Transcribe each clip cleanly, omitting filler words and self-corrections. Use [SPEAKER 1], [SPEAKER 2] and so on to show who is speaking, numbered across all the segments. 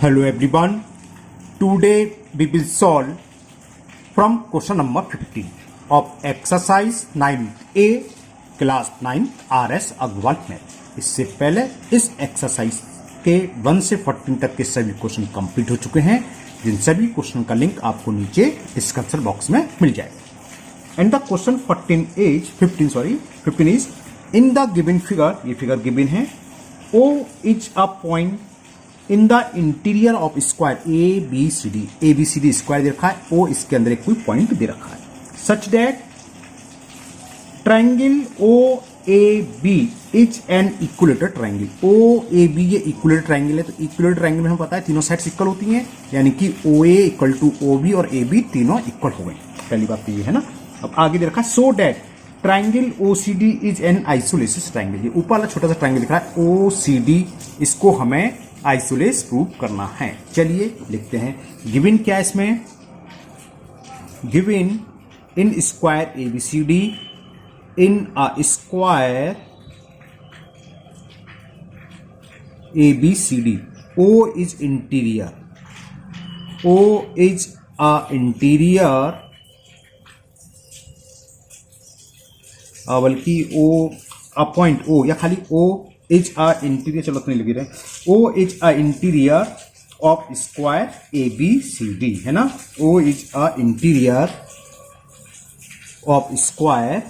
[SPEAKER 1] Hello everyone. Today we will solve from question number 15 of exercise 9A class 9 RS Agrawal math. इससे पहले इस exercise के 1 से 14 तक के सभी क्वेश्चन कंप्लीट हो चुके हैं, जिन सभी क्वेश्चन का लिंक आपको नीचे डिस्क्रिप्शन बॉक्स में मिल जाएगा। And the question 15 is in the given figure, ये फिगर गिवन है, O is a point in the interior of square A B C D square दे रखा है, ओ इसके अंदर एक कोई पॉइंट दे रखा है, such that triangle O A B is an equilateral triangle. O A B ये इक्विलेटरल ट्राइंगल है, तो इक्विलेटरल ट्राइंगल में हमें पता है तीनों साइड्स इक्वल होती हैं, यानी कि ओ ए इक्वल टू ओ बी और ए बी तीनों इक्वल हो गए। पहली बात तो ये है ना। अब आगे दे रखा है so that triangle O C D is an isosceles triangle. ये ऊपर वाला छोटा सा ट्राइंगल दिख रहा है ओ सी डी, इसको हमें आइसोलेस प्रूव करना है। चलिए लिखते हैं। गिवन क्या है इसमें, given in square A B C D, in a square A B C D, O is interior, O is a interior, बल्कि ओ अ पॉइंट ओ या खाली ओ इज अ इंटीरियर, चलो तो नहीं लगी रहे, O is a interior of square A B C D, है ना। O is a interior of square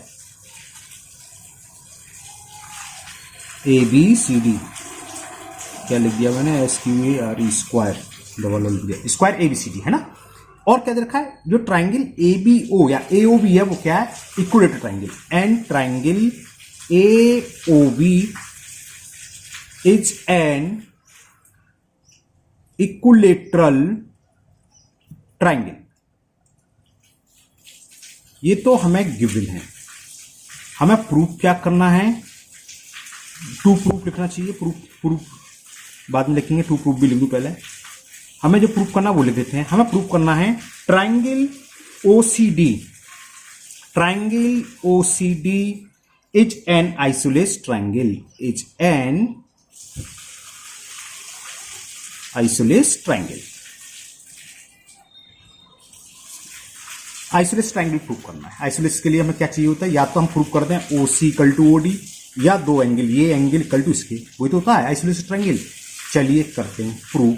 [SPEAKER 1] A B C D, क्या लिख दिया मैंने, S Q A R E, square double लिख दिया, square A B C D, है ना। और क्या दे रखा है, जो ट्राइंगल ए बी ओ या ए ओ बी है वो क्या है, equilateral triangle, and triangle A O B is an equilateral triangle. ये तो हमें गिवन है, हमें प्रूफ क्या करना है, टू प्रूफ लिखना चाहिए, प्रूफ बाद में लिखेंगे, टू प्रूफ भी लिख दूं पहले। हमें जो प्रूफ करना वो लिख देते हैं। हमें प्रूफ करना है triangle O C D, triangle O C D is an isosceles triangle, is an isosceles triangle. Isosceles triangle prove करना है। आइसोलेस के लिए हमें क्या चाहिए होता है, या तो हम प्रूव करते हैं ओ सी इक्वल टू ओ डी, या दो एंगल, ये एंगल इक्वल टू इसके, वही तो होता है आइसोलेस ट्राइंगल। चलिए करते हैं प्रूव।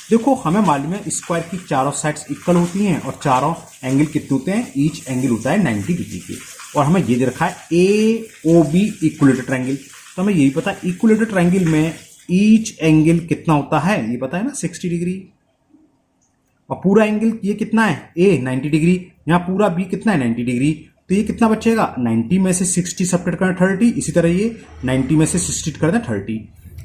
[SPEAKER 1] देखो हमें मालूम है स्क्वायर की चारों साइड्स इक्वल होती हैं और चारों एंगल कितने होते हैं, ईच एंगल होता है 90 डिग्री के। और हमें ये दे रखा है A O B equilateral triangle, तो हमें यही पता है इक्विलेटरल ट्राइंगल में ईच एंगल कितना होता है, ये पता है ना, 60 डिग्री। और पूरा एंगल ये कितना है, ए 90 डिग्री, यहाँ पूरा बी कितना है 90 डिग्री, तो ये कितना बचेगा, 90 में से 60 सब्ट्रैक्ट करना 30, इसी तरह ये 90 में से 60 कर दें 30।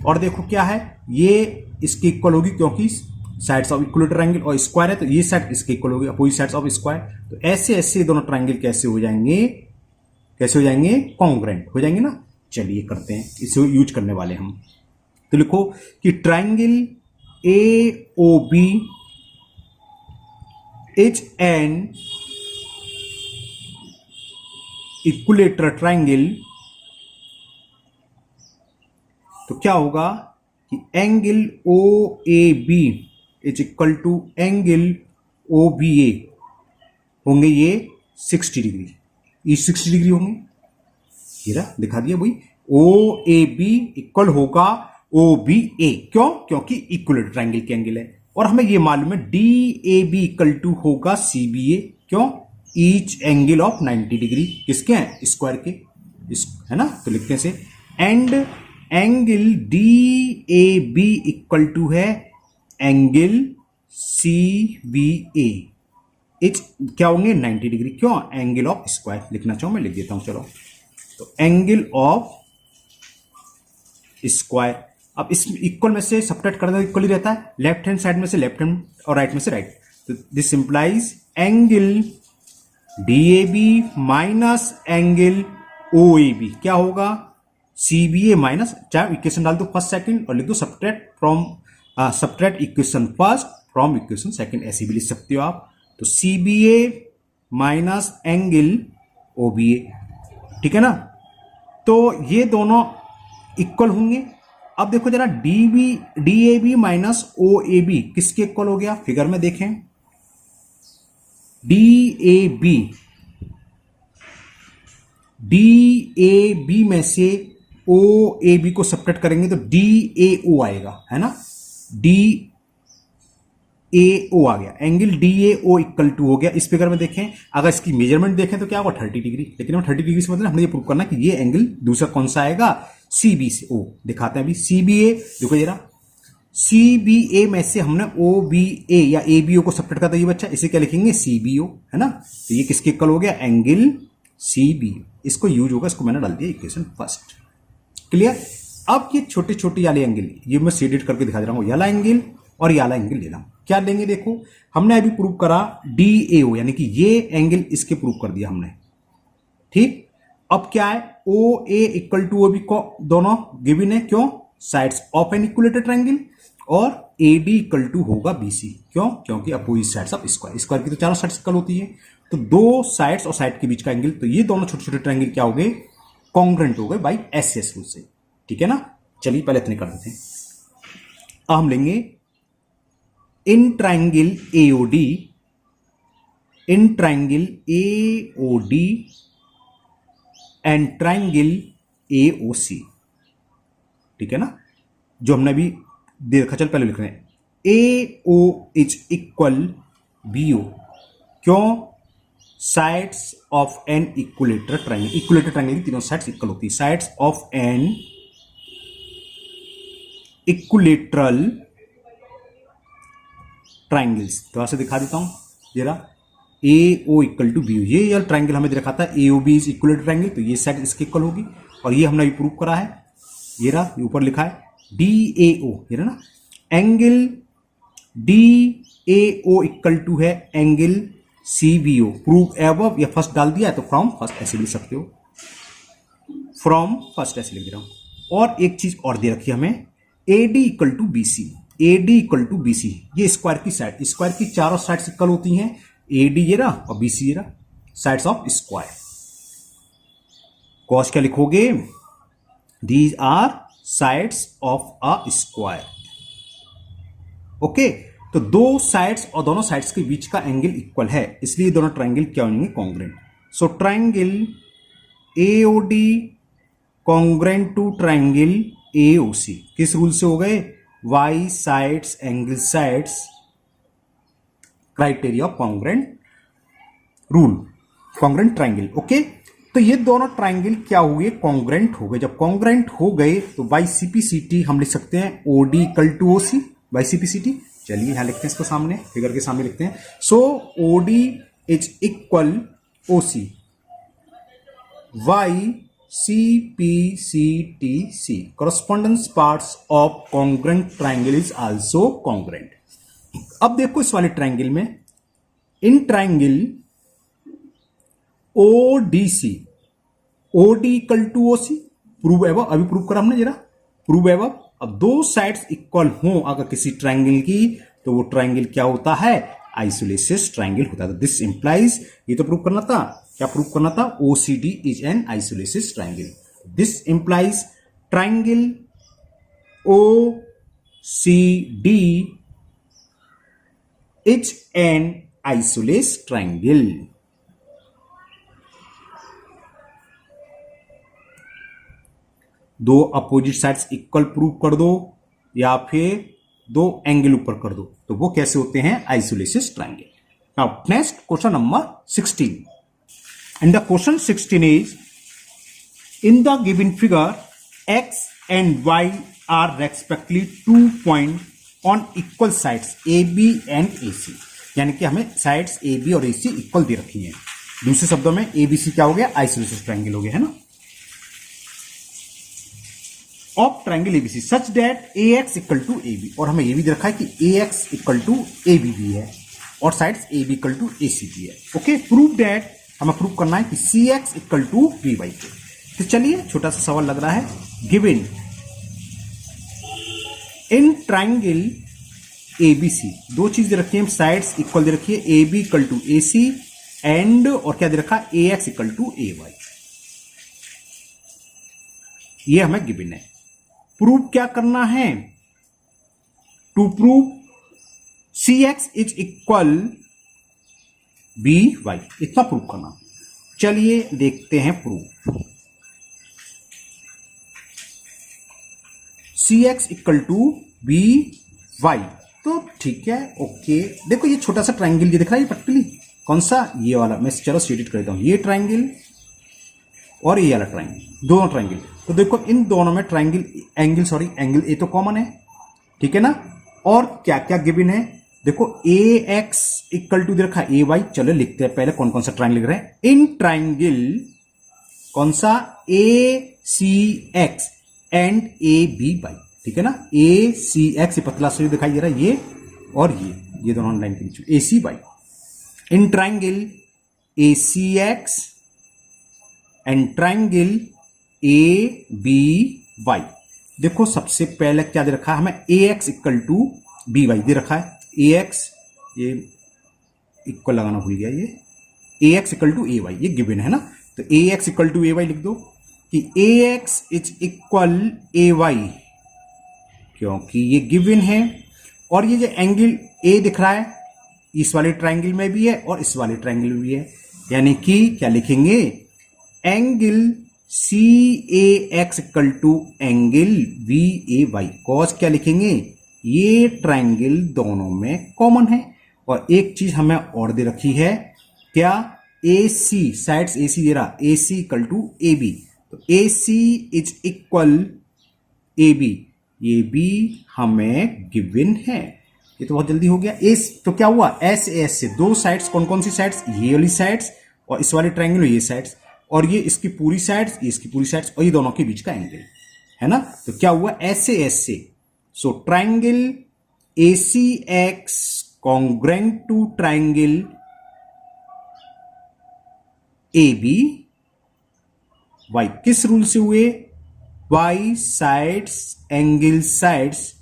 [SPEAKER 1] और देखो क्या है, ये इसके इक्वल होगी क्योंकि साइड्स ऑफ इक्विलेटरल ट्रायंगल, और स्क्वायर है तो ये साइड इसके इक्वल होगी, अपोजिट साइड्स ऑफ स्क्वायर। तो ऐसे ऐसे दोनों ट्रायंगल कैसे हो जाएंगे, कॉन्ग्रुएंट हो जाएंगे ना। चलिए करते हैं, इसे यूज करने वाले हम। तो लिखो कि triangle A O B is an equilateral triangle, तो क्या होगा कि angle O A B is equal to angle O B A होंगे ये 60 डिग्री, ये 60 डिग्री होंगे, ये रहा दिखा दिया भाई, ओ ए बी इक्वल होगा ओ बी ए, क्यों, क्योंकि इक्विलेटरल ट्रायंगल के एंगल है। और हमें ये मालूम है D A B equal to होगा सी बी ए, क्यों, ईच एंगल ऑफ 90 डिग्री, किसके हैं, स्क्वायर के, है ना। तो लिखते हैं से and angle D A B equal to है angle C B A, each क्या होंगे 90 डिग्री, क्यों, एंगल ऑफ स्क्वायर लिखना चाहूं मैं, लिख देता हूं चलो। तो एंगल ऑफ स्क्वायर, अब इस इक्वल में से सब्ट्रैक्ट करना इक्वल ही रहता है, लेफ्ट हैंड साइड में से लेफ्ट हैंड और राइट में से राइट, तो this implies angle D A B minus angle O A B, क्या होगा, सी बी ए माइनस, चाहे इक्वेशन डाल दो फर्स्ट सेकंड और लिख दो subtract from subtract equation first from equation second, ऐसे भी लिख सकते हो आप। तो C B A minus angle O B A, ठीक है ना। तो ये दोनों इक्वल होंगे। अब देखो जरा D A B minus O A B किसके इक्वल हो गया, फिगर में देखें। डी ए बी में से ओ ए बी को सब्ट्रैक्ट करेंगे तो डी ए ओ आएगा, है ना। डी ए ओ आ गया, angle D A O equal to हो गया। इस फिगर में देखें, अगर इसकी मेजरमेंट देखें तो क्या होगा 30 डिग्री, लेकिन हम 30 डिग्री से मतलब हमने ये प्रूव करना कि ये एंगल दूसरा कौन सा आएगा, सी बी से ओ। दिखाते हैं अभी सी बी ए, देखो जरा सी बी ए में से हमने ओ बी ए या ए बी ओ को सब्ट्रैक्ट करता है ये बच्चा, इसे क्या लिखेंगे सी बी ओ, है ना। तो ये किसके इक्वल हो गया, एंगल सी बी। इसको यूज होगा, इसको मैंने डाल दिया इक्वेशन फर्स्ट। क्लियर। अब ये छोटे छोटे वाले एंगल ये मैं शेडेड करके दिखा दे रहा हूं, वाला एंगल और ये वाला एंगल लेना। क्या लेंगे, देखो हमने अभी प्रूव करा डी ए ओ, यानी कि ये एंगल इसके प्रूव कर दिया हमने, ठीक। अब क्या है, ओ ए इक्वल टू ओ बी को दोनों गिवन है, क्यों, sides of an equilateral triangle, और ए डी इक्वल टू होगा बी सी, क्यों, क्योंकि opposite sides of square, square की तो चारों साइड्स इक्वल होती है, तो दो साइड्स और साइड के बीच का एंगल, तो ये दोनों छोटे छोटे ट्रायंगल क्या हो गए, कॉन्ग्रुएंट हो गए बाई एस एस रूल से, ठीक है ना। चलिए पहले इतने कर देते हैं। अब हम लेंगे in triangle AOD, in triangle AOD and triangle AOC, ठीक है ना, जो हमने अभी दे रखा। चल पहले लिख रहे हैं, A O is equal B O, क्यों, sides of an equilateral triangle, equilateral triangle की तीनों साइड्स इक्वल होती है, sides of an equilateral triangles. थोड़ा सा दिखा देता हूं जरा, A O equal to B O, ये ट्रायंगल हमें दे रखा था A O B is equilateral triangle, तो ये साइड इसके इक्वल होगी, और ये हमने अभी प्रूव करा है, ये रहा, ये ऊपर लिखा है डी ए ओ, ये रहा ना, angle D A O equal to है angle C B O, prove above, या फर्स्ट डाल दिया है तो फ्रॉम फर्स्ट ऐसे लिख सकते हो, फ्रॉम फर्स्ट ऐसे लिख दे रहा हूं। और एक चीज और दे रखी है हमें, A D equal to B C, A D equal to B C, ये स्क्वायर की साइड, स्क्वायर की चारों साइड्स इक्वल होती हैं, ए डी ये रहा और बी सी ये रहा, साइड्स ऑफ स्क्वायर। कॉस क्या लिखोगे, these are sides of a square, okay. तो दो साइड्स और दोनों साइड्स के बीच का एंगल इक्वल है, इसलिए दोनों ट्रायंगल क्या होंगे, congruent. So triangle AOD congruent to triangle AOC, किस रूल से हो गए, by sides angle sides criteria of congruent rule, congruent triangle, okay. तो ये दोनों ट्रायंगल क्या हुए, कॉन्ग्रुएंट हो गए। जब कॉन्ग्रुएंट हो गए तो बाई सीपीसीटी हम लिख सकते हैं OD equal to OC by CPCT. चलिए यहां लिखते हैं इसको सामने, फिगर के सामने लिखते हैं। So OD is equal OC by CPCTC, correspondence parts of congruent triangle is also congruent। अब देखो इस वाले ट्रायंगल में, in triangle ODC, OD equal to OC, prove above, अभी प्रूव करा हमने, जरा प्रूव एबव। अब दो साइड्स इक्वल हो अगर किसी ट्रायंगल की, तो वो ट्रायंगल क्या होता है, आइसोलेसिस ट्रायंगल होता है। दिस इंप्लाइज, ये तो प्रूव करना था, क्या प्रूव करना था, OCD is an isosceles triangle. This implies triangle OCD is an isosceles triangle. दो अपोजिट साइड्स इक्वल प्रूव कर दो, या फिर दो एंगल ऊपर कर दो, तो वो कैसे होते हैं, isosceles triangle. Now next question number 16, and the question 16 is, in the given figure x and y are respectively 2 points on equal sides AB and AC, यानी कि हमें साइड्स AB और AC इक्वल दे रखी हैं। दूसरे शब्दों में ABC क्या हो गया, आइसोलेसिस ट्रायंगल हो गया, है ना, of triangle ABC such that AX equal to AB, और हमें ये भी दे रखा है कि AX इक्वल टू AB भी है, और sides AB equal to AC भी है, ओके। प्रूव दैट, हमें प्रूव करना है कि CX इक्वल टू BY। तो चलिए छोटा सा सवाल लग रहा है, गिवन इन ट्रायंगल ABC, दो चीज दे रखी है, साइड्स इक्वल दे रखी है, AB equal to AC and, और क्या दे रखा है, AX इक्वल टू AY, ये हमें गिवन है। प्रूव क्या करना है, to prove CX is equal BY, इतना प्रूव करना। चलिए देखते हैं proof. CX equal to BY, तो ठीक है, ओके। देखो ये छोटा सा ट्राइंगल ये दिख रहा है, ये पर्टिकुलरली कौन सा, ये वाला। मैं चलो एडिट कर देता हूं, ये ट्राइंगल और ये वाला ट्राइंगल, दोनों ट्राइंगल। तो देखो इन दोनों में ट्राइंगल एंगल ए तो कॉमन है, ठीक है ना। और क्या क्या गिवन है, देखो AX इक्वल टू दे रखा है AY। चलो लिखते हैं पहले कौन कौन सा ट्राइंगल लिख रहे हैं। इन ट्राइंगल कौन सा, ACX एंड ABY, ठीक है ना। ACX पतला से दिखाई दे रहा है ये, और ये दोनों लाइन के बीच में ACY। In triangle ACX and triangle ABY। देखो सबसे पहले क्या दे रखा है हमें, AX इक्वल टू BY दे रखा है। AX, ये इक्वल लगाना भूल गया, ये AX इक्वल टू AY ये गिवन है ना। तो AX इक्वल टू AY लिख दो कि AX इज इक्वल AY, क्योंकि ये गिवन है। और ये जो एंगल A दिख रहा है इस वाले ट्राइंगल में भी है और इस वाले ट्राइंगल में भी है, यानी कि क्या लिखेंगे, angle CAX equal to angle VAY। Cause क्या लिखेंगे, ये ट्राइंगल दोनों में कॉमन है। और एक चीज हमें और दे रखी है, क्या, AC साइड्स AC दे रहा, AC इक्वल टू AB। तो AC इज इक्वल AB, ये भी हमें गिवन है। ये तो बहुत जल्दी हो गया। तो क्या हुआ, SAS से दो साइड्स, कौन कौन सी साइड्स, ये वाली साइड्स और इस वाले ट्राइंगल में ये साइड्स, और ये इसकी पूरी साइड्स, ये इसकी पूरी साइड्स, और ये दोनों के बीच का एंगल है ना। तो क्या हुआ, SAS से। So triangle ACX congruent to triangle ABY किस रूल से हुए, Y sides angle sides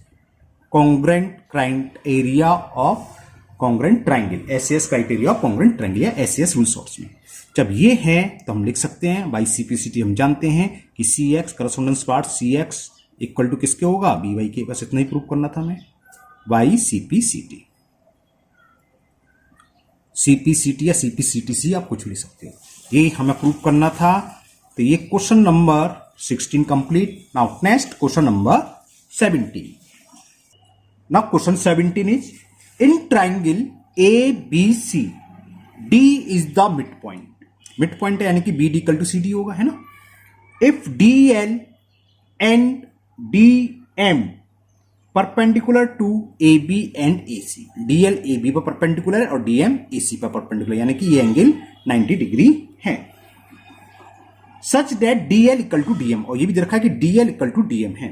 [SPEAKER 1] congruent area of congruent triangle, SAS criteria of congruent triangle या SAS रूल शॉर्ट्स में। जब ये है तो हम लिख सकते हैं बाई CPCT। हम जानते हैं कि CX correspondence part CX equal to किसके होगा, BY के। बस इतना ही प्रूव करना था हमें, बाई CPCT। CPCT या CPCTC आप कुछ भी लिख सकते हो, ये हमें प्रूव करना था। तो ये question number 16 complete. Now next question number 17। Now question 17 is, in triangle ABC D is the mid point. Mid point है यानी कि BD इक्वल टू CD होगा, है ना। If DL and DM perpendicular to AB and AC, DL AB पर perpendicular है और DM AC पर परपेंडिकुलर, यानी कि ये एंगल 90 डिग्री है। Such that DL equal to DM, और ये भी दे रखा है कि DL इक्वल टू DM है।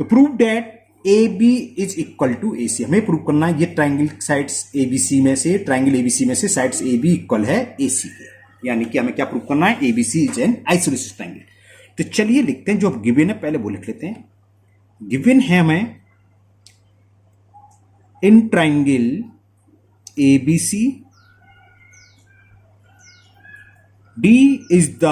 [SPEAKER 1] तो prove that AB is equal to AC। हमें प्रूव करना है ये ट्राइंगल साइड्स ABC में से, ट्राइंगल ABC में से साइड्स AB इक्वल है AC के, यानी कि हमें क्या प्रूव करना है, ABC is an isolated triangle. तो चलिए लिखते हैं, जो गिवन है पहले वो लिख लेते हैं। गिवन है हमें, इन triangle ABC D is the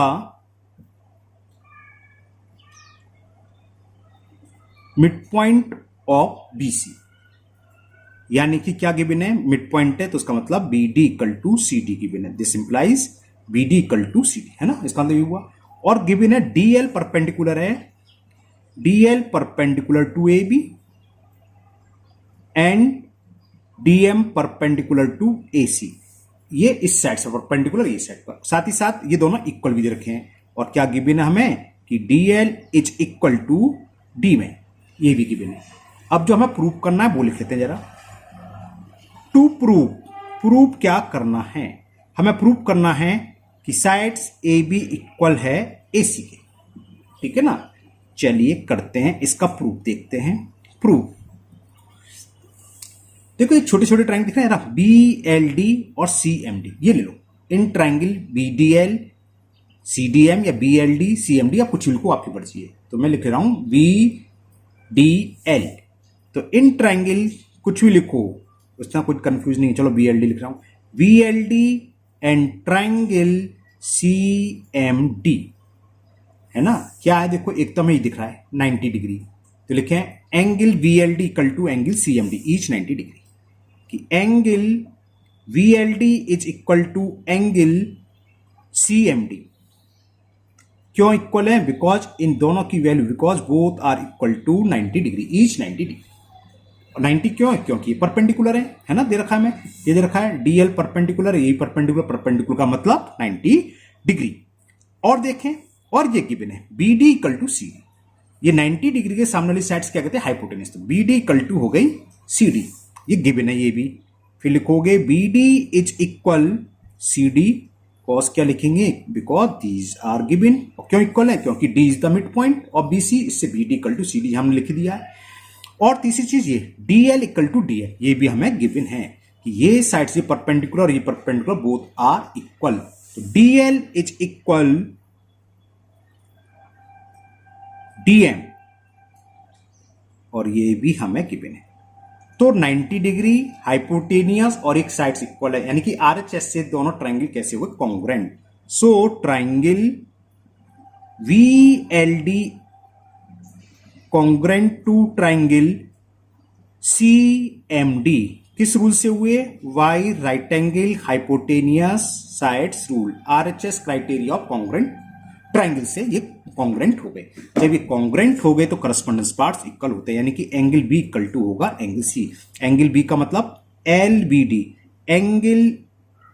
[SPEAKER 1] mid point of BC, यानी कि क्या गिवन है, मिड पॉइंट है तो उसका मतलब BD equal to CD given है। This implies BD equal to CD, है ना, इसका मतलब ये हुआ। और गिवन है DL परपेंडिकुलर है, DL perpendicular to AB and DM perpendicular to AC। ये इस साइड से परपेंडिकुलर, ये साइड पर, साथ ही साथ ये दोनों इक्वल भी दे रखे हैं। और क्या गिवन है हमें कि DL is equal to D में, ये भी गिवन है। अब जो हमें प्रूव करना है वो लिख लेते हैं जरा। टू प्रूव क्या करना है, हमें प्रूव करना है कि साइड्स AB इक्वल है AC के, ठीक है ना। चलिए करते हैं इसका प्रूफ, देखते हैं प्रूफ। देखो ये छोटे छोटे ट्राइंगल दिख रहे हैं ना, BLD और CMD, ये ले लो। इन ट्राइंगल BDL CDM या BLD CMD, आप कुछ भी लिखो, आपकी मर्जी है। तो मैं लिख रहा हूं BDL। तो इन ट्राइंगल कुछ भी लिखो, उसका कुछ कंफ्यूज नहीं है। चलो BLD लिख रहा हूं, BLD एंड ट्राइंगल CMD है ना, क्या है देखो, एक तो हमें दिख रहा है 90 डिग्री, तो लिखे angle VLD equal to angle CMD each 90 degree, कि angle VLD is equal to angle CMD। क्यों इक्वल है? बिकॉज इन दोनों की value, because both are equal to 90 degree each 90 degree. 90 क्यों है? क्योंकि परपेंडिकुलर है ना, दे रखा है मैं, ये दे रखा है DL परपेंडिकुलर, यही परपेंडिकुलर, परपेंडिकुलर का मतलब 90 डिग्री। और देखें, और ये गिवन है BD इक्वल टू CD, ये 90 डिग्री के सामने वाली साइड्स क्या कहते हैं? हाइपोटेन्यूज। तो BD इक्वल टू हो गई CD, ये गिवन है ये भी। फिर लिखोगे BD is equal CD, cause क्या लिखेंगे? Because these are given. और क्यों इक्वल है? क्योंकि D is the mid point of BC, इससे BD इक्वल टू CD हमने लिख दिया है। और तीसरी चीज ये DL इक्वल टू DL, ये भी हमें गिवन है कि ये साइड से परपेंडिकुलर और ये परपेंडिकुलर बोथ आर इक्वल। तो DL इज इक्वल DM, और ये भी हमें गिवन है। तो 90 डिग्री हाइपोटेनियस और एक साइड्स इक्वल है, यानी कि RHS से दोनों ट्रायंगल कैसे हुए? Congruent. So triangle VLD congruent to triangle CMD किस रूल से हुए? By right angle hypotenuse sides rule, RHS criteria of congruent triangle से ये कॉन्ग्रुएंट हो गए। जब ये कॉन्ग्रुएंट हो गए तो करस्पॉन्डेंस पार्ट्स इक्वल होते हैं, यानी कि एंगल B इक्वल टू होगा एंगल C। एंगल B का मतलब LBD, एंगल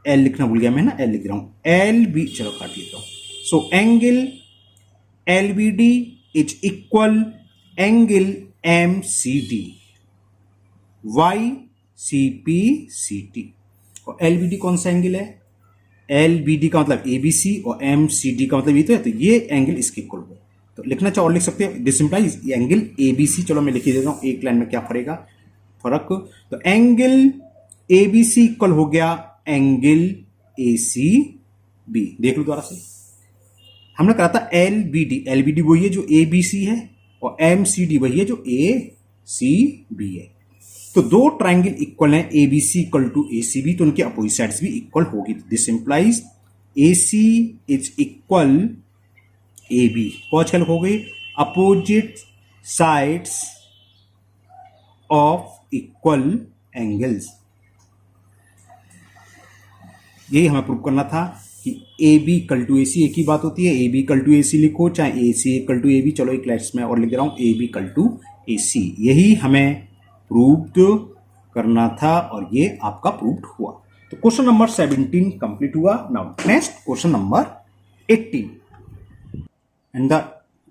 [SPEAKER 1] L लिखना भूल गया मैं ना, L लिख रहा हूं LB, चलो काट लेता हूं। So angle LBD is equal angle MCD, YCPCT। और LBD कौन सा एंगल है? LBD का मतलब ABC और MCD का मतलब ये तो है, तो ये एंगल इसके इक्वल हो। तो लिखना चाहो और लिख सकते हैं, दिस इंप्लाइज एंगल ABC। चलो मैं लिख ही देता हूं एक लाइन में, क्या पड़ेगा फर्क। तो एंगल ABC इक्वल हो गया एंगल ACB। देख लो दोबारा से, हमने कहा था LBD वही है जो ABC है, और MCD वही है जो ACB है। तो दो ट्रायंगल इक्वल हैं, ABC इक्वल टू ACB, तो उनके अपोजिट साइड्स भी इक्वल होगी। This implies AC is equal AB। कौन हेल्प हो गई? Opposite sides of equal angles. यही हमें प्रूव करना था कि AB इक्वल टू AC एक ही बात होती है। AB इक्वल टू AC लिखो, चाहे AC इक्वल टू AB। चलो एक लाइन्स में और लिख रहा हूं, AB इक्वल टू AC। यही हमें प्रूव्ड करना था और ये आपका प्रूव्ड हुआ। तो क्वेश्चन नंबर 17 कंप्लीट हुआ। Now next question number 18। And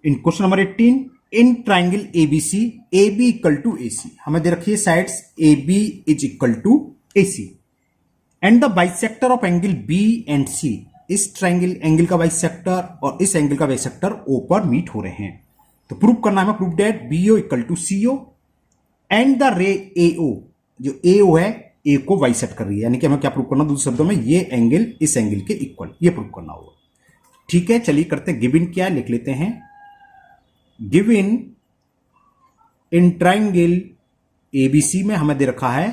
[SPEAKER 1] in question number 18, in triangle ABC, AB equal to AC, हमें दे रखी है sides AB is equal to AC, and the bisector of angle B and C। इस triangle angle का bisector और इस angle का bisector O पर मीट हो रहे हैं। तो प्रूव करना है, prove that BO equal to CO and the ray AO, जो AO है A को बाइसेक्ट कर रही है, यानी कि हमें क्या प्रूव करना, दूसरे शब्दों में ये एंगल इस एंगल के इक्वल, ये प्रूव करना होगा। ठीक है, चलिए करते हैं। गिवन क्या लिख लेते हैं, गिवन इन ट्राइंगल ABC में हमें दे रखा है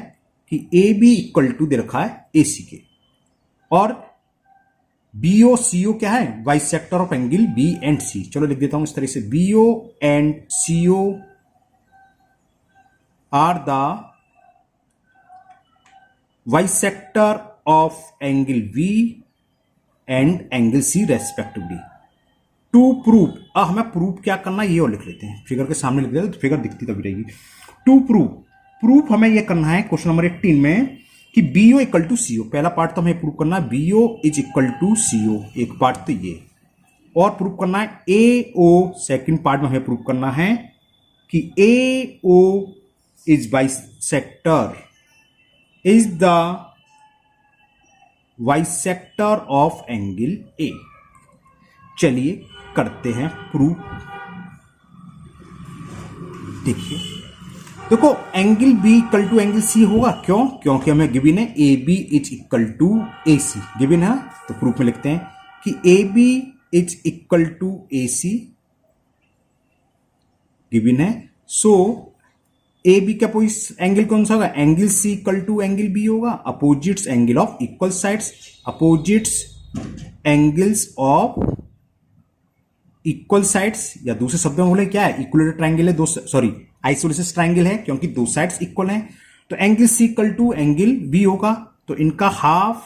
[SPEAKER 1] कि AB इक्वल टू दे रखा है AC के, और BO CO क्या है? Bisector of angle B and C। चलो लिख देता हूं इस तरह से, BO and CO are the bisector of angle V and angle C respectively. To prove, हमें प्रूव क्या करना है ये और लिख लेते हैं, फिगर के सामने लिख देते हैं तो फिगर दिखती तभी रहेगी। टू प्रूफ हमें ये करना है क्वेश्चन नंबर 18 में कि BO इक्वल टू CO। पहला पार्ट तो हमें प्रूव करना है BO is equal to CO, एक पार्ट तो ये, और प्रूव करना है AO। सेकंड पार्ट में हमें प्रूव करना है कि AO is bisector, is the bisector of angle A। चलिए करते हैं प्रूफ। देखिए, देखो angle B equal to angle C होगा, क्यों? क्योंकि हमें गिवन है AB is equal to AC, given है। तो प्रूफ में लिखते हैं कि AB is equal to AC, given है। सो AB का एंगल कौन सा होगा? Angle C equal to angle B होगा। Opposites angle of equal sides, opposites angles of equal sides, या दूसरे शब्दों में बोले क्या है, इक्विलेटरल ट्रायंगल है, दो सॉरी आइसोसेलेस ट्रायंगल है क्योंकि दो साइड्स इक्वल हैं। तो angle C equal to angle B होगा, तो इनका half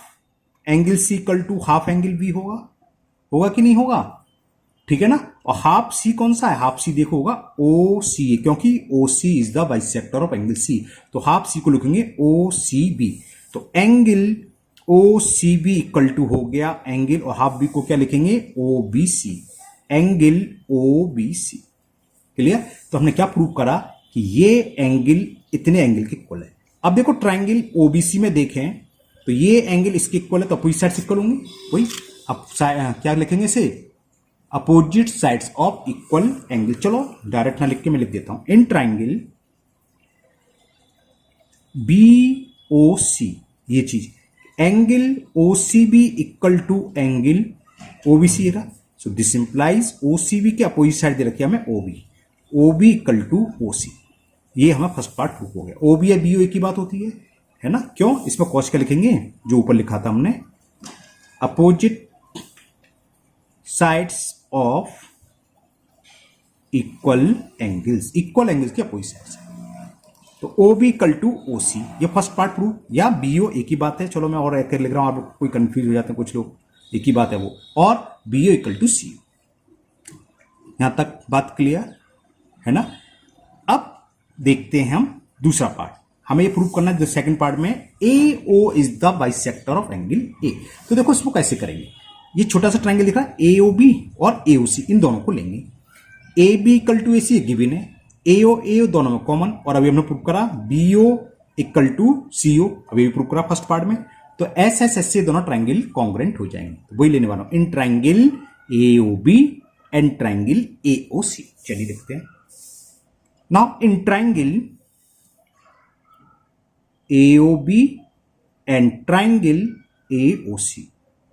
[SPEAKER 1] angle C equal to half angle B होगा। होगा कि नहीं होगा? ठीक है ना। और हाफ सी कौन सा है? हाफ सी देखो होगा ओ सी, क्योंकि O C is the bisector of angle C, तो हाफ सी को लिखेंगे ओ सी बी। तो angle O C B equal to हो गया एंगल, और हाफ बी को क्या लिखेंगे, O B C, angle O B C. Clear? तो हमने क्या प्रूव करा कि ये एंगल इतने एंगल के इक्वल है। अब देखो ट्रायंगल ओबीसी में देखें तो ये एंगल इसके इक्वल है, तो अपोजिट साइड्स इक्वल होंगी। वही अब क्या लिखेंगे इसे, opposite sides of equal angle. चलो डायरेक्ट ना लिख के मैं लिख देता हूं, in triangle B O C, ये चीज angle O C B equal to angle OBC है। So this implies O C B के अपोजिट साइड दे रखी है हमें ओबी, ओबी इक्वल टू ओ सी। ये हमारा फर्स्ट पार्ट प्रूफ हो गया। ओबी या बीओ एक ही बात होती है ना। क्यों? इसमें कॉस क्या लिखेंगे, जो ऊपर लिखा था हमने, opposite sides of equal angles, equal angles के अपोजिट साइड्स। तो O B equal to O C, ये फर्स्ट पार्ट प्रूफ, या बीओ एक ही बात है। चलो मैं और एक लिख रहा हूं, आप कोई कंफ्यूज हो जाते हैं कुछ लोग, एक ही बात है वो, और बीओ इक्वल टू सी। यहां तक बात क्लियर है ना। अब देखते हैं हम दूसरा पार्ट, हमें ये प्रूव करना है सेकंड पार्ट में, A O is the bisector of angle A. तो देखो इसको कैसे करेंगे, ये छोटा सा ट्रायंगल दिख रहा है, ए ओ बी और ए ओ सी, इन दोनों को लेंगे। A B equal to A C given है, ए ओ दोनों में कॉमन, और अभी हमने प्रूव करा बी ओ इक्वल टू सी ओ, अभी भी प्रूव करा फर्स्ट पार्ट में। तो एस एस एस से दोनों ट्रायंगल कॉन्ग्रेंट हो जाएंगे, तो वही लेने वाला हूं, in triangle A O B and triangle A O C. चलिए देखते हैं। Now in triangle AOB and triangle AOC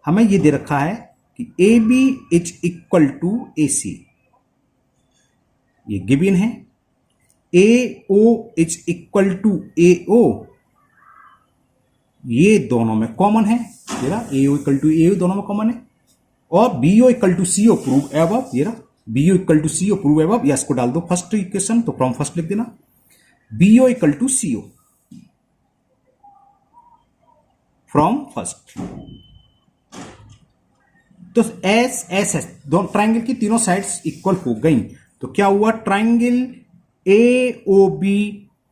[SPEAKER 1] हमें ये दे रखा है कि AB is equal to AC, ये गिवन है। AO is equal to AO, ये दोनों में कॉमन है, ये रहा AO इक्वल टू AO दोनों में कॉमन है। और BO equal to CO prove above, ये रहा BO equal to CO prove above, या इसको डाल दो फर्स्ट इक्वेशन, तो फ्रॉम फर्स्ट लिख देना BO equal to CO from first. तो एस एस एस दोनों ट्रायंगल की तीनों साइड्स इक्वल हो गई, तो क्या हुआ, ट्रायंगल AOB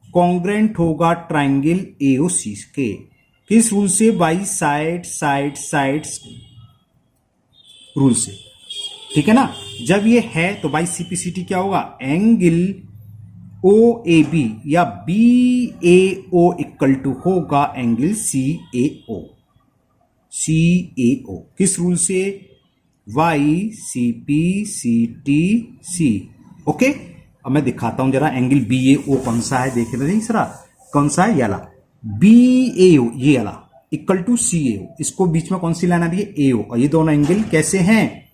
[SPEAKER 1] कॉन्ग्रेंट होगा ट्रायंगल AOC के, किस रूल से, by side side sides rule से। ठीक है ना। जब ये है तो बाई सीपीसीटी क्या होगा, एंगल ओ ए बी या B A O equal to होगा angle C A O, C A O किस रूल से, by C P C T C. Okay, अब मैं दिखाता हूं जरा एंगल बी ए ओ कौन सा है, देखे नहीं सरा कौन सा है, ये वाला बी ए ओ, ये वाला इक्वल टू सी ए ओ, इसको बीच में कौन सी लाइन आ रही है, ए ओ, और ये दोनों एंगल कैसे हैं,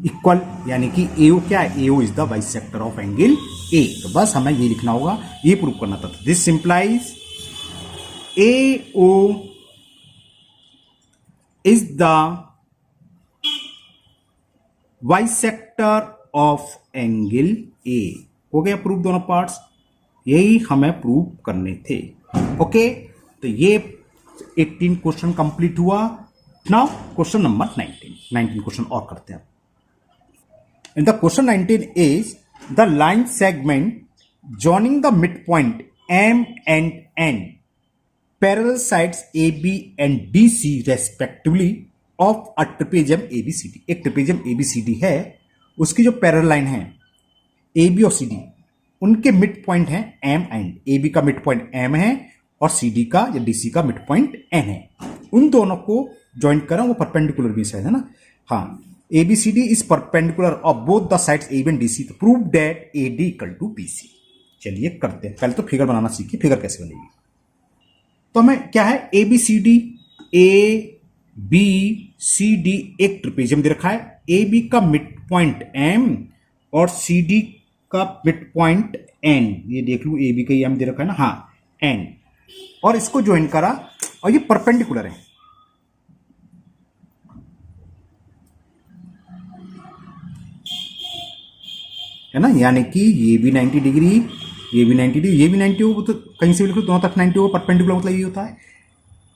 [SPEAKER 1] इक्वल, यानी कि एओ क्या है, AO is the bisector of angle A. तो बस हमें ये लिखना होगा, ये प्रूव करना था। This simplifies AO is the bisector of angle ए। हो गया प्रूव दोनों पार्ट्स, यही हमें प्रूव करने थे। ओके, तो ये 18 क्वेश्चन कंप्लीट हुआ। नाउ क्वेश्चन नंबर 19 क्वेश्चन और करते हैं। And the question 19 is the line segment joining the midpoint M and N, parallel sides AB and DC respectively of a trapezium ABCD। एक trapezium ABCD है, उसकी जो parallel line है AB और CD, उनके मिड पॉइंट है M and, AB का mid point M है और CD का या DC का मिड पॉइंट N है। उन दोनों को ज्वाइंट करा, वो परपेंडिकुलर भी है ना। हाँ, ABCD is perpendicular of both the sides AB and DC, तो prove that AD equal to BC। चलिए करते हैं, पहले तो फिगर बनाना सीखिए, फिगर कैसे बनेगी। तो हमें क्या है, ABCD, ABCD एक ट्रेपेजियम दे रखा है, AB का मिड पॉइंट M और CD का मिड पॉइंट N, ये देख लू AB का M दे रखा है ना, हाँ N, और इसको ज्वाइन करा और ये परपेंडिकुलर है। है ना, यानी कि ये भी 90 डिग्री, ये भी 90 डिग्री, ये भी 90 होगा, तो कहीं से भी लिखो दोनों तरफ 90 होगा, परपेंडिकुलर मतलब ये होता है।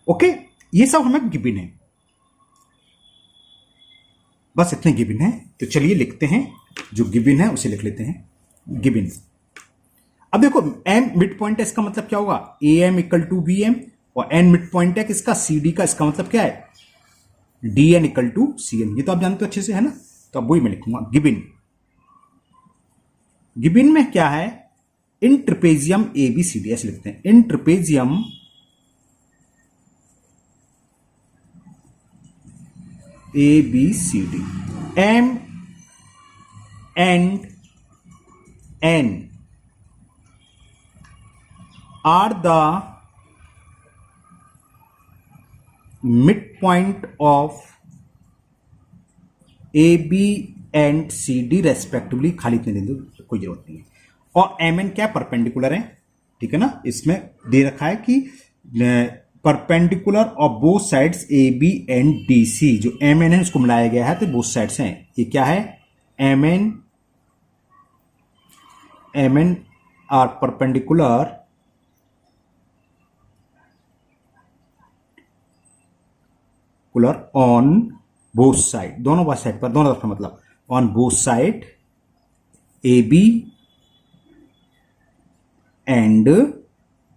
[SPEAKER 1] ओके, ये सब हमें गिवन है, बस इतने गिवन है। तो चलिए लिखते हैं, जो गिवन है उसे लिख लेते हैं गिवन। अब देखो एम मिड पॉइंट है, इसका मतलब क्या होगा, A M equal to B M, और एन मिड पॉइंट है किसका, सी डी का, इसका मतलब क्या है, D N equal to C N. ये तो आप जानते हो अच्छे से, है ना। तो अब वही मैं लिखूंगा गिवन। गिवन में क्या है, in trapezium A B C D, ऐसे लिखते हैं, in trapezium A B C D, M and N are the mid point of A B and C D respectively, खाली इतने दे दो, कोई जरूरत नहीं है। और एम एन क्या परपेंडिकुलर है, ठीक है ना, इसमें दे रखा है कि perpendicular of both sides A B and D C, जो एम एन है उसको मिलाया गया है तो बोथ साइड्स हैं। ये क्या है, M N are perpendicular on both side, दोनों साइड पर, दोनों तरफ मतलब on both side A B and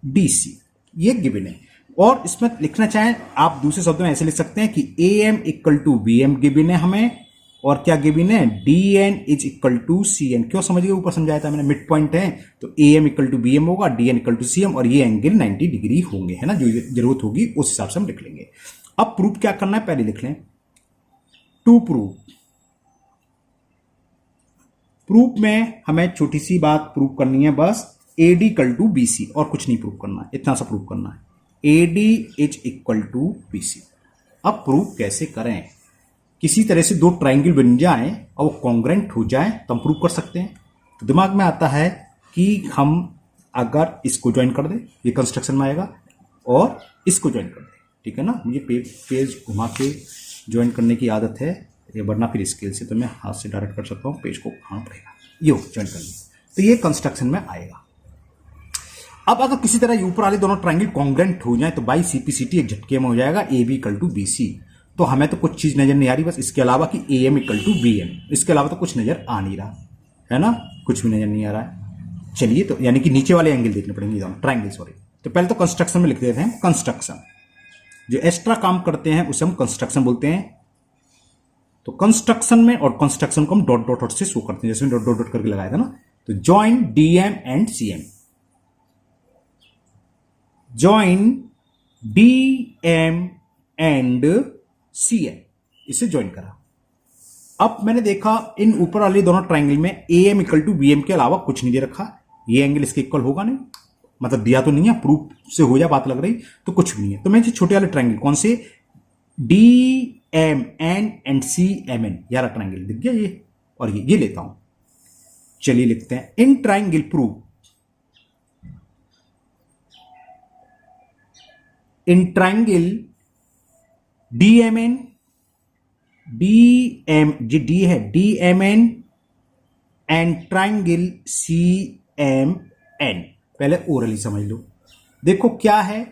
[SPEAKER 1] D C, ये गिवन है। और इसमें लिखना चाहें आप दूसरे शब्दों में ऐसे लिख सकते हैं कि A M equal to B M given है हमें, और क्या गिवन है, D N is equal to C N. क्यों समझिए, ऊपर समझाया था मैंने, मिड पॉइंट है तो A M equal to B M होगा, D N equal to C M, और ये एंगल 90 डिग्री होंगे, है ना, जो जरूरत होगी उस हिसाब से हम लिख लेंगे। अब प्रूफ क्या करना है, पहले लिख लें, टू प्रूफ में हमें छोटी सी बात प्रूफ करनी है, बस A D equal to B C, और कुछ नहीं प्रूफ करना है, इतना सा प्रूफ करना है, A D is equal to B C. अब प्रूफ कैसे करें, किसी तरह से दो ट्राइंगल बन जाए और वो कॉन्ग्रेंट हो जाए तो हम प्रूफ कर सकते हैं। तो दिमाग में आता है कि हम अगर इसको ज्वाइन कर दें, ये कंस्ट्रक्शन में आएगा, और इसको ज्वाइन कर दें, ठीक है ना, मुझे पेज घुमा के ज्वाइन करने की आदत है, ये वरना फिर स्केल से तो मैं हाथ से डायरेक्ट कर सकता हूँ, पेज को घुमाना पड़ेगा, ये ज्वाइन कर लिया, तो ये कंस्ट्रक्शन में आएगा। अब अगर किसी तरह ये ऊपर वाले दोनों ट्राइंगल कॉन्ग्रेंट हो जाए तो बाई सीपीसीटी एक झटके में हो जाएगा A B equal to B C. तो हमें तो कुछ चीज नजर नहीं आ रही, बस इसके अलावा कि A M equal to B M, इसके अलावा तो कुछ नजर आ नहीं रहा है ना, कुछ भी नजर नहीं आ रहा है। चलिए, तो यानी कि नीचे वाले एंगल देखने पड़ेंगे, दोनों ट्राइंगल, सॉरी। तो पहले तो कंस्ट्रक्शन में लिख देते हैं, कंस्ट्रक्शन, जो एक्स्ट्रा काम करते हैं उसे हम कंस्ट्रक्शन बोलते हैं। तो कंस्ट्रक्शन में, और कंस्ट्रक्शन को हम डॉट डॉट डॉट से शो करते हैं, जैसे डॉट डॉट डॉट करके लगाया था ना। तो join D M and C M, join D M and C M, इसे ज्वाइन करा। अब मैंने देखा इन ऊपर वाले दोनों ट्राइंगल में A M equal to B M के अलावा कुछ नहीं दे रखा, ये एंगल इसके इक्वल होगा नहीं, मतलब दिया तो नहीं है, प्रूफ से हो जाए बात लग रही, तो कुछ भी नहीं है। तो मैं छोटे वाले ट्राइंगल कौन से, D M N and C M N, यार ट्राइंगल दिख गया ये, और ये लेता हूं। चलिए लिखते हैं, in triangle proof, in triangle D M N, D M, G D है, D M N and triangle C M N. पहले ओरली समझ लो, देखो क्या है,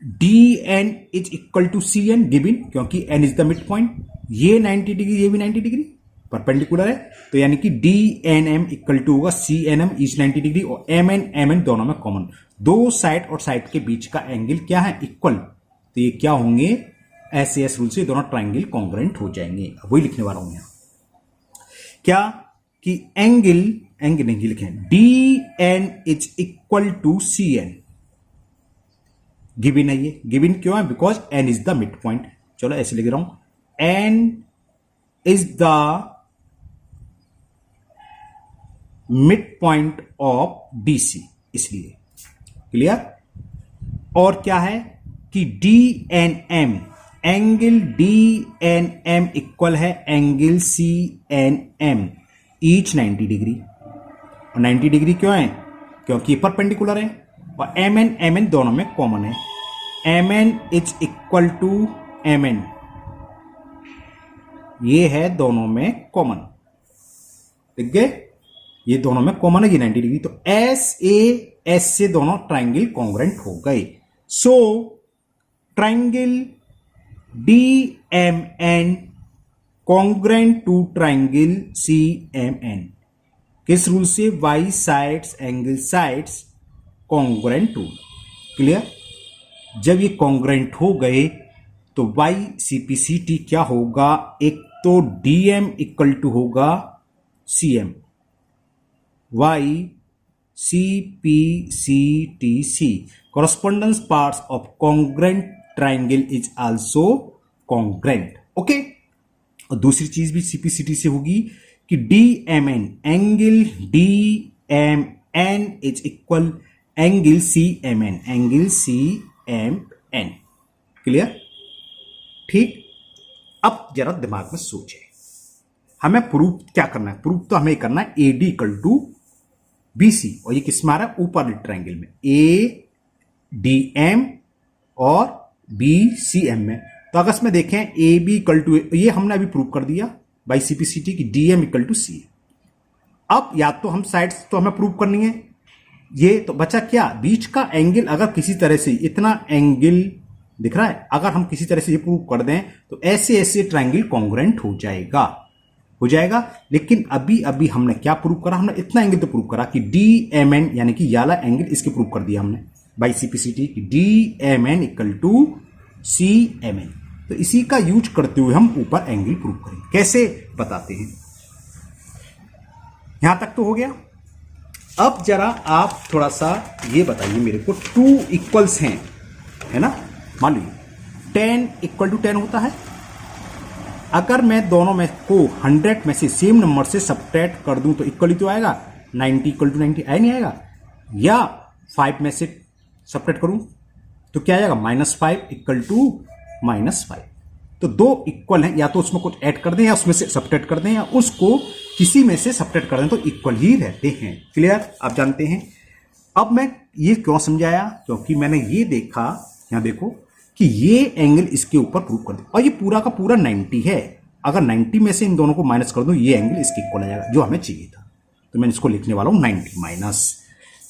[SPEAKER 1] D N is equal to C N given, क्योंकि N is the mid point, ये 90 degree, ये भी 90 डिग्री परपेंडिकुलर है, तो यानी कि D N M equal to होगा C N M each 90 degree, और एम एन दोनों में कॉमन, दो साइड और साइड के बीच का एंगल क्या है, इक्वल। तो ये क्या होंगे, ऐसे एस रूल से दोनों ट्राइंगल कॉन्ग्रेंट हो जाएंगे। वही लिखने वाला हूं यहां, क्या कि एंगल नहीं लिखें, D N is equal to C N, given है ये, गिवन क्यों है, because N is the mid point. चलो ऐसे लिख रहा हूं, N is the mid point of DC, इसलिए क्लियर। और क्या है कि D N M, angle D N M equal है angle C N M each 90 degree, और 90 डिग्री क्यों है, क्योंकि परपेंडिकुलर है, और एम एन दोनों में कॉमन है, M N is equal to M N, ये है दोनों में कॉमन, ठीक है। ये दोनों में कॉमन है, ये 90 डिग्री, तो एस ए एस से दोनों ट्राइंगल कॉन्ग्रेंट हो गए। So triangle D M N congruent to triangle C M N. किस रूल से? By sides angle sides congruent rule. Clear? जब ये कॉन्ग्रेंट हो गए तो वाई सीपीसीटी क्या होगा? एक तो डीएम इक्वल टू होगा CM, by CPCTC correspondence parts of congruent triangle is also congruent। Okay, और दूसरी चीज भी CPCT से होगी कि DMN angle DMN is equal angle CMN, angle CMN। Clear? ठीक। अब जरा दिमाग में सोचे, हमें प्रूफ क्या करना है? प्रूफ तो हमें करना है AD इक्वल टू BC, और ये किस में आ रहा है? ऊपर वाले ट्राइंगल में ADM और BCM में। तो अगर इसमें देखें AB इक्वल टू, ये हमने अभी प्रूव कर दिया बाई CPCT की DM इक्वल टू C। अब या तो हम साइड्स तो हमें प्रूव करनी है, ये तो बचा क्या? बीच का एंगल। अगर किसी तरह से इतना एंगल दिख रहा है, अगर हम किसी तरह से ये प्रूव कर दें तो ऐसे ऐसे ट्राइंगल कॉन्ग्रेंट हो जाएगा, हो जाएगा। लेकिन अभी अभी हमने क्या प्रूव करा? हमने इतना एंगल तो प्रूव करा कि DMN यानी कि याला एंगल, इसके प्रूव कर दिया हमने बाई CPCT की DMN इक्वल टू CMN। तो इसी का यूज करते हुए हम ऊपर एंगल प्रूव करेंगे। कैसे बताते हैं? यहां तक तो हो गया। अब जरा आप थोड़ा सा ये बताइए मेरे को, टू इक्वल्स हैं, है ना? मान लीजिए 10 इक्वल टू 10 होता है। अगर मैं दोनों में को 100 में से सेम नंबर से सब्ट्रैक्ट कर दूं तो इक्वल ही तो आएगा। 90 इक्वल टू 90 आया नहीं आएगा? या 5 में से सब्ट्रैक्ट करूं तो क्या आएगा? -5 इक्वल टू -5। तो दो इक्वल हैं, या तो उसमें कुछ ऐड कर दें या उसमें से सब्ट्रैक्ट कर दें, या उसको किसी में से सब्ट्रैक्ट कर दें, तो इक्वल ही रहते हैं। क्लियर? आप जानते हैं। अब मैं ये क्यों समझाया? क्योंकि मैंने ये देखा, यहां देखो कि ये एंगल इसके ऊपर प्रूव कर दे, और ये पूरा का पूरा 90 है। अगर 90 में से इन दोनों को माइनस कर दूं, ये एंगल इसके इक्वल आ जाएगा, जो हमें चाहिए था। तो मैं इसको लिखने वाला हूं 90 माइनस,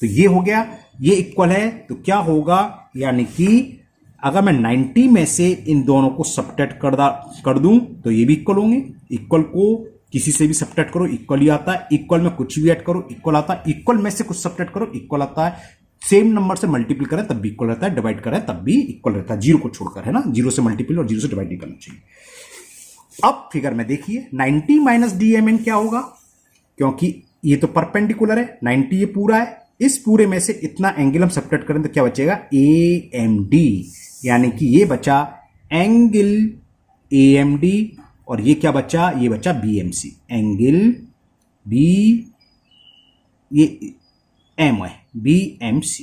[SPEAKER 1] तो ये हो गया, ये इक्वल है। तो क्या होगा? यानी कि अगर मैं 90 में से इन दोनों को सब्ट्रैक्ट कर दूं तो ये भी इक्वल होंगे। इक्वल को किसी से भी सब्ट्रैक्ट करो, इक्वल ही आता है। इक्वल में कुछ भी ऐड करो, इक्वल आता है। इक्वल में से कुछ सब्ट्रैक्ट करो, इक्वल आता है। सेम नंबर से मल्टीपल करें तब भी इक्वल रहता है, डिवाइड करें तब भी इक्वल रहता है, जीरो को छोड़कर, है ना? जीरो से मल्टीपल और जीरो से डिवाइड नहीं करना चाहिए। अब फिगर में देखिए 90 माइनस DMN क्या होगा? क्योंकि ये तो परपेंडिकुलर है, 90 ये पूरा है, इस पूरे में से इतना एंगल हम सब्ट्रैक्ट करें तो क्या बचेगा? AMD, यानी कि ये बचा एंगल AMD, और ये क्या बचा? ये बचा BMC, एंगल B, ये M है BMC।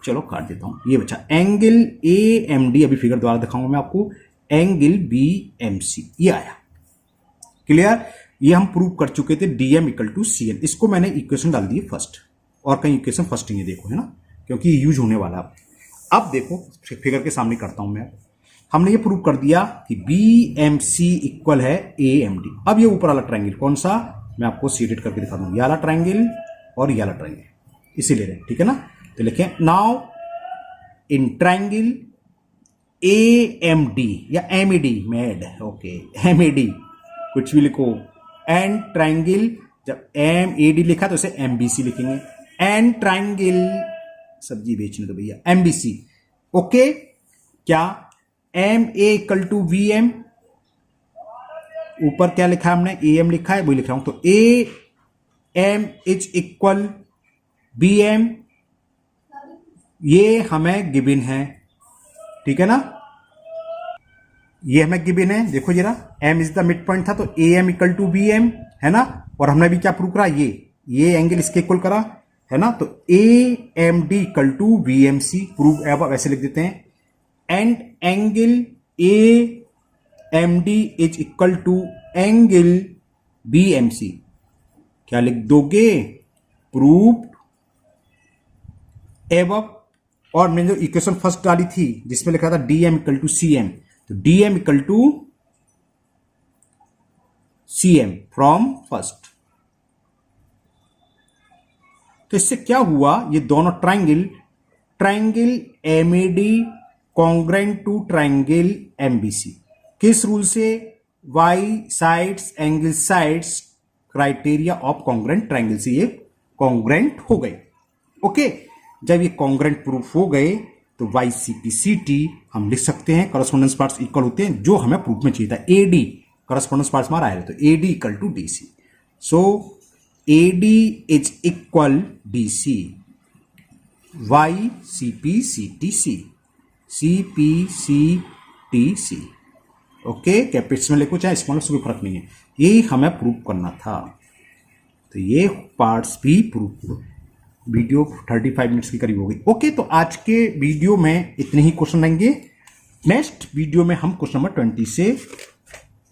[SPEAKER 1] चलो काट देता हूं, ये बचा एंगल AMD। अभी फिगर द्वारा दिखाऊंगा मैं आपको, एंगल BMC ये आया। क्लियर? ये हम प्रूव कर चुके थे DM इक्वल टू CN। इसको मैंने इक्वेशन डाल दी फर्स्ट, और कहीं इक्वेशन फर्स्ट नहीं है, देखो, है ना? क्योंकि ये यूज होने वाला है। अब देखो फिगर के सामने करता हूं मैं। हमने ये प्रूव कर दिया कि BMC इक्वल है AMD। अब ये ऊपर वाला ट्राइंगल कौन सा? मैं आपको सीडेड करके दिखा दूं, ये वाला ट्राइंगल और ये वाला ट्राइंगल, इसी ले रहे हैं, ठीक है ना? तो लिखें नाउ इन ट्राइंगल AMD या MED, मेड, ओके, MED कुछ भी लिखो, एंड ट्राइंगल, जब MED लिखा तो इसे MBC लिखेंगे। एंड ट्राइंगल, सब्जी बेचने दो भैया, MBC। ओके, क्या MA इक्वल टू VM, ऊपर क्या लिखा है हमने? AM लिखा है, वही लिख रहा हूं। तो AM इज इक्वल BM, ये हमें गिवन है, ठीक है ना? ये हमें गिवन है, देखो जरा, M is the mid point था, तो AM इक्वल टू BM, है ना? और हमने भी क्या प्रूव करा? ये एंगल इसके इक्वल करा, है ना? तो AMD equal to BMC prove, अब ऐसे लिख देते हैं, and angle AMD is equal to angle BMC। क्या लिख दोगे? Proved above. और मैंने जो इक्वेशन फर्स्ट डाली थी जिसमें लिखा था DM इक्वल टू CM, तो DM equal to CM from first. तो इससे क्या हुआ, ये दोनों triangle MAD congruent to triangle MBC, किस रूल से, by sides angle sides criteria of congruent triangle से ये कॉन्ग्रेंट हो गए। ओके, जब ये कॉन्ग्रेंट प्रूफ हो गए तो by C P C T हम लिख सकते हैं, करस्पॉन्डेंस पार्ट्स इक्वल होते हैं, जो हमें प्रूफ में चाहिए था एडी, करस्पॉन्डेंस पार्ट्स हमारा आया तो AD equal to DC. So AD is equal DC, by C P C T C, C P C T C. Okay, capitals में लिखो चाहे स्मॉल, उससे कोई फर्क नहीं है, यही हमें प्रूफ करना था। तो ये पार्ट्स भी प्रूफ, वीडियो 35 मिनट्स की करीब होगी। ओके, तो आज के वीडियो में इतने ही क्वेश्चन रहेंगे। नेक्स्ट वीडियो में हम क्वेश्चन नंबर 20 से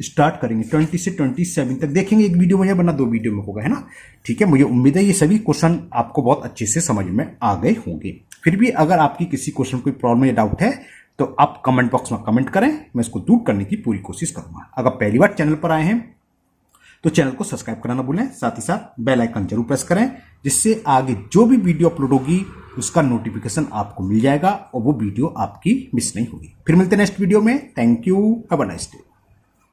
[SPEAKER 1] स्टार्ट करेंगे, 20 से 27 तक देखेंगे। एक वीडियो में वरना 2 वीडियो में होगा, है ना। ठीक है, मुझे उम्मीद है ये सभी क्वेश्चन आपको बहुत अच्छे से समझ में आ गए होंगे। फिर भी अगर आपकी किसी क्वेश्चन कोई प्रॉब्लम या डाउट है तो आप कमेंट बॉक्स में कमेंट करें, मैं इसको दूर करने की पूरी कोशिश करूंगा। अगर पहली बार चैनल पर आए हैं तो चैनल को सब्सक्राइब करना ना भूलें, साथ ही साथ बेल आइकन जरूर प्रेस करें, जिससे आगे जो भी वीडियो अपलोड होगी उसका नोटिफिकेशन आपको मिल जाएगा और वो वीडियो आपकी मिस नहीं होगी। फिर मिलते हैं नेक्स्ट वीडियो में। Thank you, have a nice day.